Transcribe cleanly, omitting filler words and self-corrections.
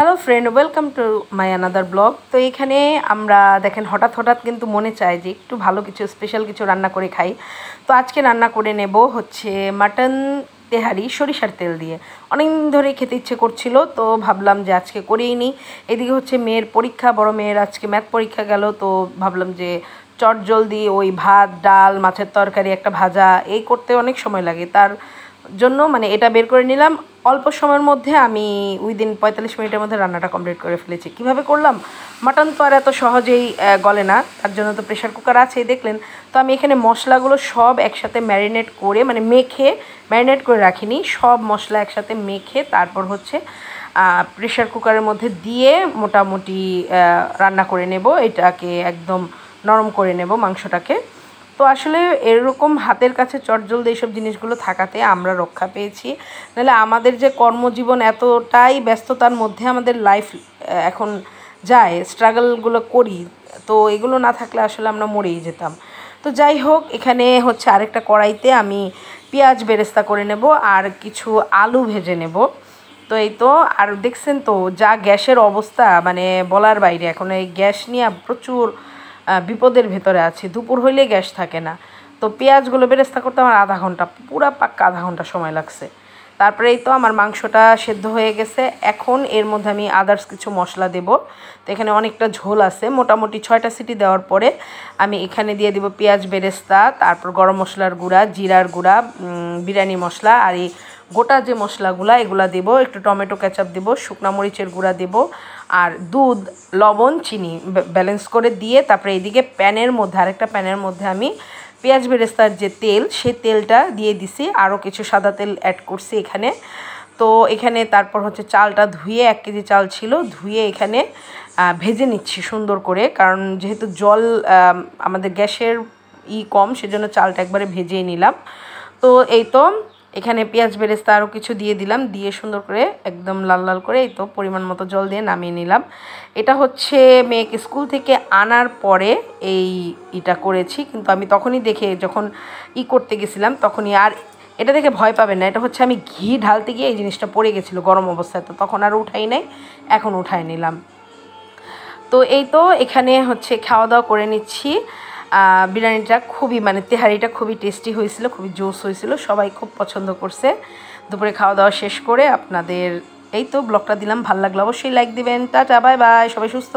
Hello friend, welcome to my another blog. তো এখানে আমরা দেখেন হঠাৎ কিন্তু মনে চায় যে একটু ভালো কিছু স্পেশাল কিছু রান্না করে খাই। তো আজকে রান্না করে নেব হচ্ছে মাটন তেহারি সরিষার তেল দিয়ে। অনেক দিন ধরেই খেতে ইচ্ছে করছিল, তো ভাবলাম যে আজকে করেই নিই। এদিকে হচ্ছে মেয়ের পরীক্ষা, বড় মেয়ের আজকে ম্যাথ পরীক্ষা গেল, তো ভাবলাম যে চট জলদি ওই ভাত ডাল মাছের তরকারি একটা ভাজা এই করতে অনেক সময় লাগে, তার জন্য মানে এটা বের করে নিলাম। অল্প সময়ের মধ্যে আমি উইদিন 45 মিনিটের মধ্যে রান্নাটা কমপ্লিট করে ফেলেছি। কিভাবে করলাম? মাটন তো আর এত সহজেই গলে না, তার জন্য তো প্রেশার কুকার আছেই দেখলেন। তো আমি এখানে মশলাগুলো সব একসাথে ম্যারিনেট করে, মানে মেখে, ম্যারিনেট করে রাখিনি, সব মশলা একসাথে মেখে তারপর হচ্ছে প্রেশার কুকারের মধ্যে দিয়ে মোটামুটি রান্না করে নেব। এটাকে একদম নরম করে নেব মাংসটাকে। তো আসলে এরকম হাতের কাছে চটজলদি এইসব জিনিসগুলো থাকাতে আমরা রক্ষা পেয়েছি। নাহলে আমাদের যে কর্মজীবন এতটাই ব্যস্ততার মধ্যে আমাদের লাইফ এখন যায়, স্ট্রাগলগুলো করি, তো এগুলো না থাকলে আসলে আমরা মরেই যেতাম। তো যাই হোক, এখানে হচ্ছে আরেকটা কড়াইতে আমি পেঁয়াজ বেরেস্তা করে নেব আর কিছু আলু ভেজে নেব। তো এই তো, আর দেখছেন তো যা গ্যাসের অবস্থা, মানে বলার বাইরে। এখন এই গ্যাস নিয়ে প্রচুর বিপদের ভেতরে আছি। দুপুর হইলে গ্যাস থাকে না। তো পেঁয়াজগুলো বেরেস্তা করতে আমার আধা ঘন্টা, পুরা পাক্কা আধা ঘন্টা সময় লাগছে। তারপরে এই তো আমার মাংসটা সেদ্ধ হয়ে গেছে। এখন এর মধ্যে আমি আদার্স কিছু মশলা দেব। তো এখানে অনেকটা ঝোল আছে, মোটামুটি 6টা সিটি দেওয়ার পরে আমি এখানে দিয়ে দেব পেঁয়াজ বেরেস্তা, তারপর গরম মশলার গুঁড়া, জিরার গুঁড়া, বিরিয়ানি মশলা, আর এই গোটা যে মশলাগুলো এগুলো দেবো, একটু টমেটো কেচাপ দেবো, শুকনা মরিচের গুঁড়া দেবো, আর দুধ, লবণ, চিনি ব্যালেন্স করে দিয়ে তারপরে এইদিকে প্যানের মধ্যে, আরেকটা প্যানের মধ্যে আমি পেঁয়াজ বেরেস্তার যে তেল, সেই তেলটা দিয়ে দিছি, আরও কিছু সাদা তেল অ্যাড করছি এখানে। তো এখানে তারপর হচ্ছে চালটা ধুয়ে, 1 কেজি চাল ছিল, ধুয়ে এখানে ভেজে নিচ্ছি সুন্দর করে, কারণ যেহেতু জল আমাদের গ্যাসের কম, সেজন্য চালটা একবারে ভেজেই নিলাম। তো এই তো এখানে পেঁয়াজ বেরেস্তা আরও কিছু দিয়ে দিলাম, দিয়ে সুন্দর করে একদম লাল লাল করে এই তো পরিমাণ মতো জল দিয়ে নামিয়ে নিলাম। এটা হচ্ছে মেয়েকে স্কুল থেকে আনার পরে এটা করেছি, কিন্তু আমি তখনই দেখে, যখন করতে গেছিলাম তখনই, আর এটা দেখে ভয় পাবেন না, এটা হচ্ছে আমি ঘি ঢালতে গিয়ে এই জিনিসটা পড়ে গেছিলো গরম অবস্থায়, তো তখন আর উঠাই নাই, এখন উঠাই নিলাম। তো এই তো এখানে হচ্ছে খাওয়া দাওয়া করে নিচ্ছি। বিরিয়ানিটা খুবই, মানে তেহারিটা খুবই টেস্টি হয়েছিল, খুবই জোস হয়েছিল, সবাই খুব পছন্দ করছে। দুপুরে খাওয়া দাওয়া শেষ করে আপনাদের এই তো ব্লগটা দিলাম, ভালো লাগলো অবশ্যই লাইক দিবেন। টাটা, বাই বাই, সবাই সুস্থ।